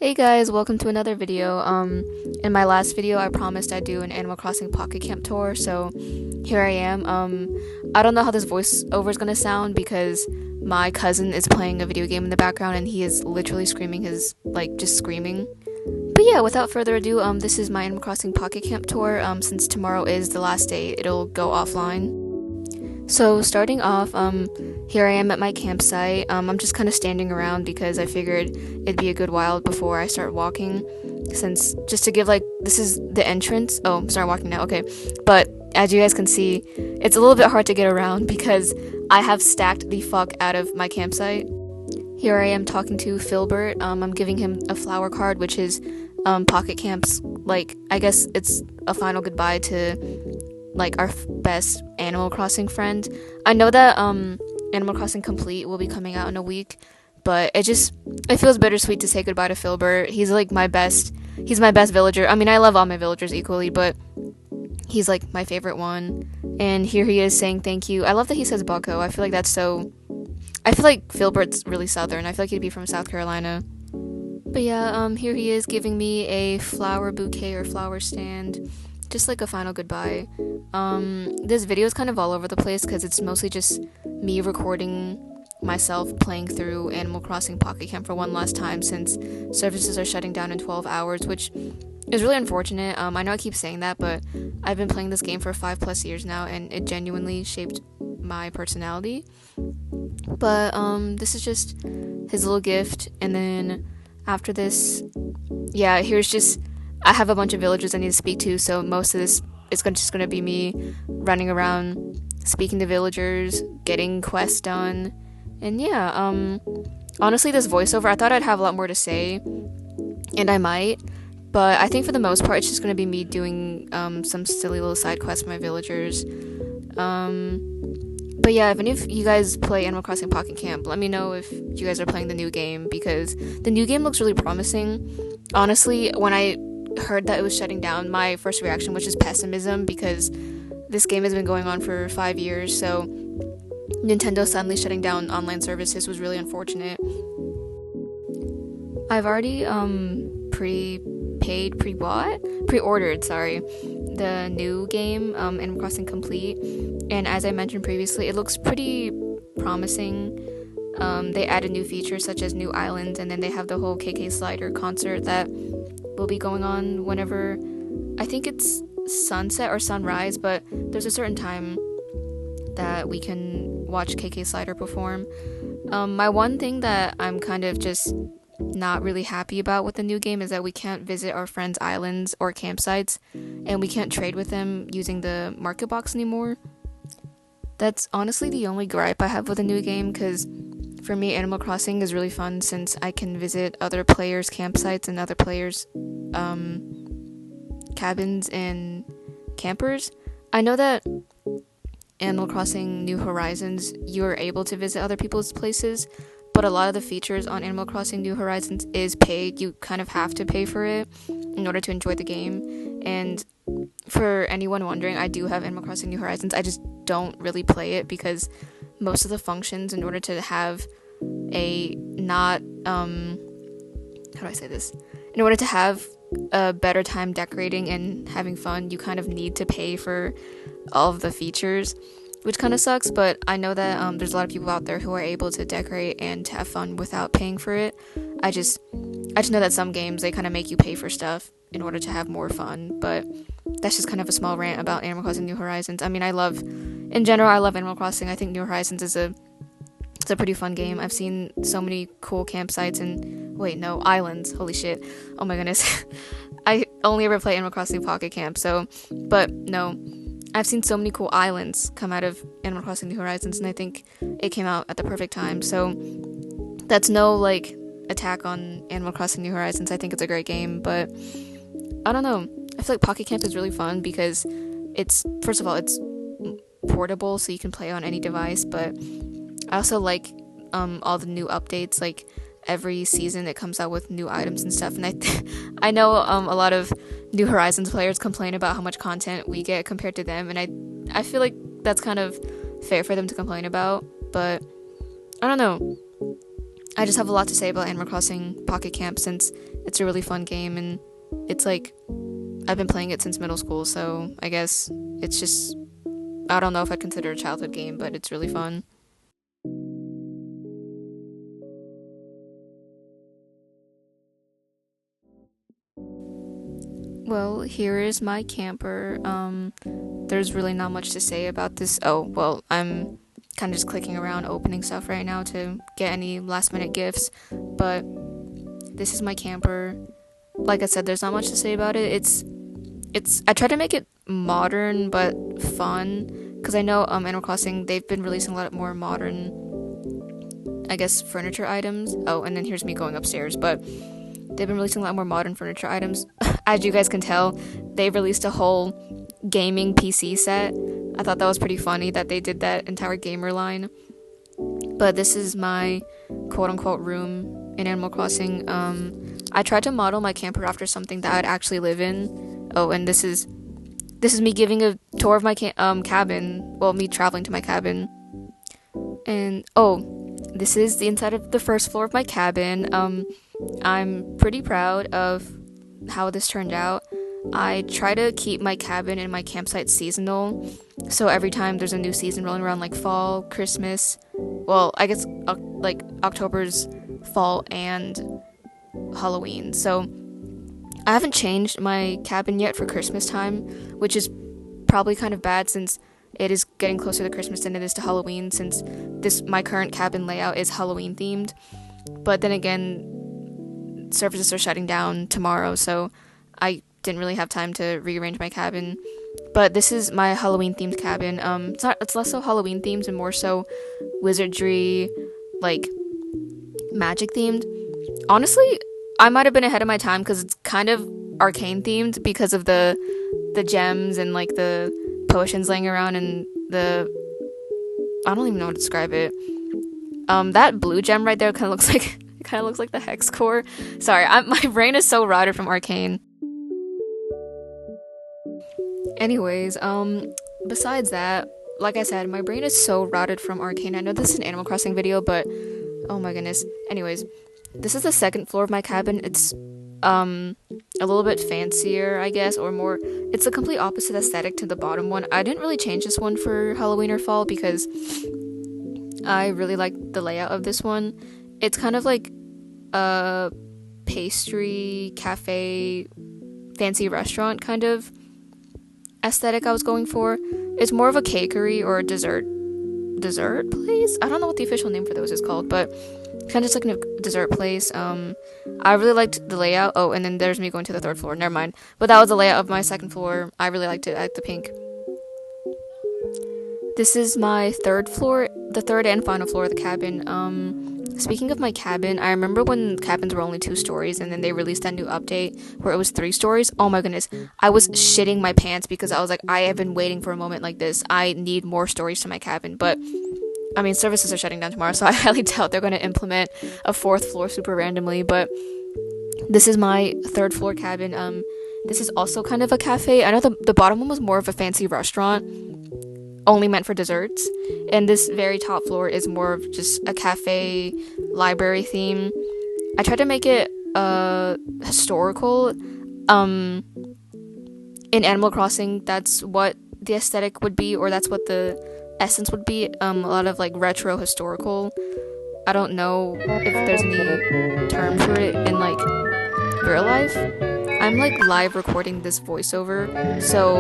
Hey guys, welcome to another video. In my last video, I promised I'd do an Animal Crossing Pocket Camp tour, so here I am. I don't know how this voiceover is gonna sound because my cousin is playing a video game in the background and he is literally screaming just screaming. But yeah, without further ado, this is my Animal Crossing Pocket Camp tour. Since tomorrow is the last day, it'll go offline. So starting off, here I am at my campsite. I'm just kind of standing around because I figured it'd be a good while before I start walking, since just to give this is the entrance. Oh, I'm starting walking now. Okay, but as you guys can see, it's a little bit hard to get around because I have stacked the fuck out of my campsite. Here I am talking to Filbert. I'm giving him a flower card, which is Pocket Camp's, I guess it's a final goodbye to our best Animal Crossing friend. I know that Animal Crossing Complete will be coming out in a week, but it feels bittersweet to say goodbye to Filbert. He's my best villager. I mean, I love all my villagers equally, but he's my favorite one. And here he is saying thank you. I love that he says Bucko. I feel like Filbert's really southern. I feel like he'd be from South Carolina. But yeah, here he is giving me a flower bouquet or flower stand, just like a final goodbye. This video is kind of all over the place because it's mostly just me recording myself playing through Animal Crossing Pocket Camp for one last time, since services are shutting down in 12 hours, which is really unfortunate. I know I keep saying that, but I've been playing this game for 5+ years now, and it genuinely shaped my personality. But this is just his little gift, and then after this, yeah, I have a bunch of villagers I need to speak to, so most of this is just going to be me running around, speaking to villagers, getting quests done, and yeah, honestly, this voiceover, I thought I'd have a lot more to say, and I might, but I think for the most part, it's just going to be me doing some silly little side quests for my villagers. But yeah, if any of you guys play Animal Crossing Pocket Camp, let me know if you guys are playing the new game, because the new game looks really promising. Honestly, when I heard that it was shutting down, my first reaction was just pessimism, because this game has been going on for 5 years, so Nintendo suddenly shutting down online services was really unfortunate. I've already pre-ordered the new game, Animal Crossing Complete, and as I mentioned previously, it looks pretty promising. They added new features such as new islands, and then they have the whole KK Slider concert that will be going on whenever, I think it's sunset or sunrise, but there's a certain time that we can watch KK Slider perform. My one thing that I'm kind of just not really happy about with the new game is that we can't visit our friends' islands or campsites, and we can't trade with them using the market box anymore. That's honestly the only gripe I have with the new game, because for me, Animal Crossing is really fun since I can visit other players' campsites and other players' cabins and campers. I know that Animal Crossing New Horizons, you're able to visit other people's places, but a lot of the features on Animal Crossing New Horizons is paid. You kind of have to pay for it in order to enjoy the game. And for anyone wondering, I do have Animal Crossing New Horizons. I just don't really play it because most of the functions, in order to have a in order to have a better time decorating and having fun, you kind of need to pay for all of the features, which kind of sucks. But I know that there's a lot of people out there who are able to decorate and have fun without paying for it. I just know that some games, they kind of make you pay for stuff in order to have more fun, but that's just kind of a small rant about Animal Crossing New Horizons. I mean, I love Animal Crossing. I think New Horizons is it's a pretty fun game. I've seen so many cool campsites and islands. Holy shit. Oh my goodness. I only ever play Animal Crossing Pocket Camp, but no. I've seen so many cool islands come out of Animal Crossing New Horizons, and I think it came out at the perfect time. So that's no attack on Animal Crossing New Horizons. I think it's a great game, but I don't know. I feel like Pocket Camp is really fun because it's portable, so you can play on any device, but I also like all the new updates. Every season it comes out with new items and stuff, and I know a lot of New Horizons players complain about how much content we get compared to them, and I feel like that's kind of fair for them to complain about, but I don't know. I just have a lot to say about Animal Crossing Pocket Camp since it's a really fun game, and it's like I've been playing it since middle school, so I guess it's just, I don't know if I'd consider it a childhood game, but it's really fun. Well, here is my camper. There's really not much to say about this. Oh, well, I'm kind of just clicking around opening stuff right now to get any last minute gifts, but this is my camper. Like I said, there's not much to say about it. I try to make it modern but fun, because I know Animal Crossing, they've been releasing a lot more modern, I guess, furniture items. Oh, and then here's me going upstairs, but they've been releasing a lot more modern furniture items. As you guys can tell, they released a whole gaming PC set. I thought that was pretty funny that they did that entire gamer line. But this is my quote-unquote room in Animal Crossing. I tried to model my camper after something that I'd actually live in. Oh, and this is me giving a tour of my cabin. Well, me traveling to my cabin. And oh, this is the inside of the first floor of my cabin. I'm pretty proud of how this turned out. I try to keep my cabin and my campsite seasonal, so every time there's a new season rolling around, like fall, Christmas, well, I guess like October's fall and Halloween. So I haven't changed my cabin yet for Christmas time, which is probably kind of bad since it is getting closer to Christmas than it is to Halloween, since my current cabin layout is Halloween themed. But then again, services are shutting down tomorrow, so I didn't really have time to rearrange my cabin. But this is my Halloween themed cabin. It's less so Halloween themed and more so wizardry, like magic themed. Honestly, I might have been ahead of my time because it's kind of arcane themed because of the gems and like the potions laying around, and I don't even know how to describe it. That blue gem right there kind of looks like the hex core. Sorry, my brain is so rotted from arcane. Anyways, besides that, like I said, my brain is so rotted from arcane. I know this is an Animal Crossing video, but oh my goodness. Anyways, this is the second floor of my cabin. It's a little bit fancier, I guess, or more, it's a complete opposite aesthetic to the bottom one. I didn't really change this one for Halloween or fall because I really like the layout of this one. It's kind of like a pastry cafe fancy restaurant kind of aesthetic I was going for. It's more of a cakery or a dessert place. I don't know what the official name for those is called, but kind of just like a dessert place. I really liked the layout. Oh, and then there's me going to the third floor. Never mind. But that was the layout of my second floor. I really liked it. I like the pink. This is my third floor, the third and final floor of the cabin. Speaking of my cabin, I remember when cabins were only 2 stories and then they released that new update where it was 3 stories. Oh my goodness. I was shitting my pants because I was like, I have been waiting for a moment like this. I need more stories to my cabin. But I mean, services are shutting down tomorrow, so I highly doubt they're going to implement a 4th floor super randomly. But this is my 3rd floor cabin. This is also kind of a cafe. I know the bottom one was more of a fancy restaurant, only meant for desserts, and this very top floor is more of just a cafe library theme. I tried to make it historical. In Animal Crossing, that's what the aesthetic would be, or that's what the essence would be. A lot of like retro historical. I don't know if there's any term for it in like real life. I'm like live recording this voiceover, so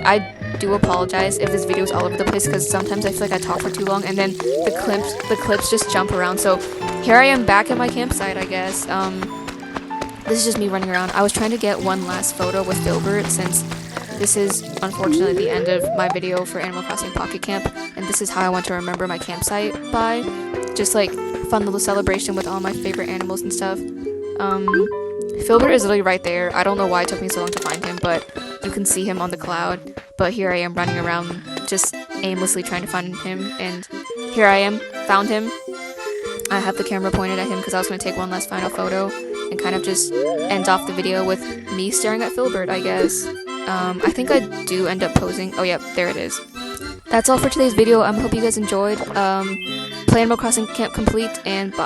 I do apologize if this video is all over the place because sometimes I feel like I talk for too long and then the clips just jump around. So here I am back at my campsite, I guess. This is just me running around. I was trying to get one last photo with Filbert since this is unfortunately the end of my video for Animal Crossing Pocket Camp, and this is how I want to remember my campsite by. Just like fun little celebration with all my favorite animals and stuff. Filbert is literally right there. I don't know why it took me so long to find him, but you can see him on the cloud. But here I am running around just aimlessly trying to find him, and here I am, found him. I have the camera pointed at him because I was going to take one last final photo and kind of just end off the video with me staring at Filbert, I guess. I think I do end up posing. Oh yeah, there it is. That's all for today's video. I hope you guys enjoyed. Play Animal Crossing Camp complete, and bye.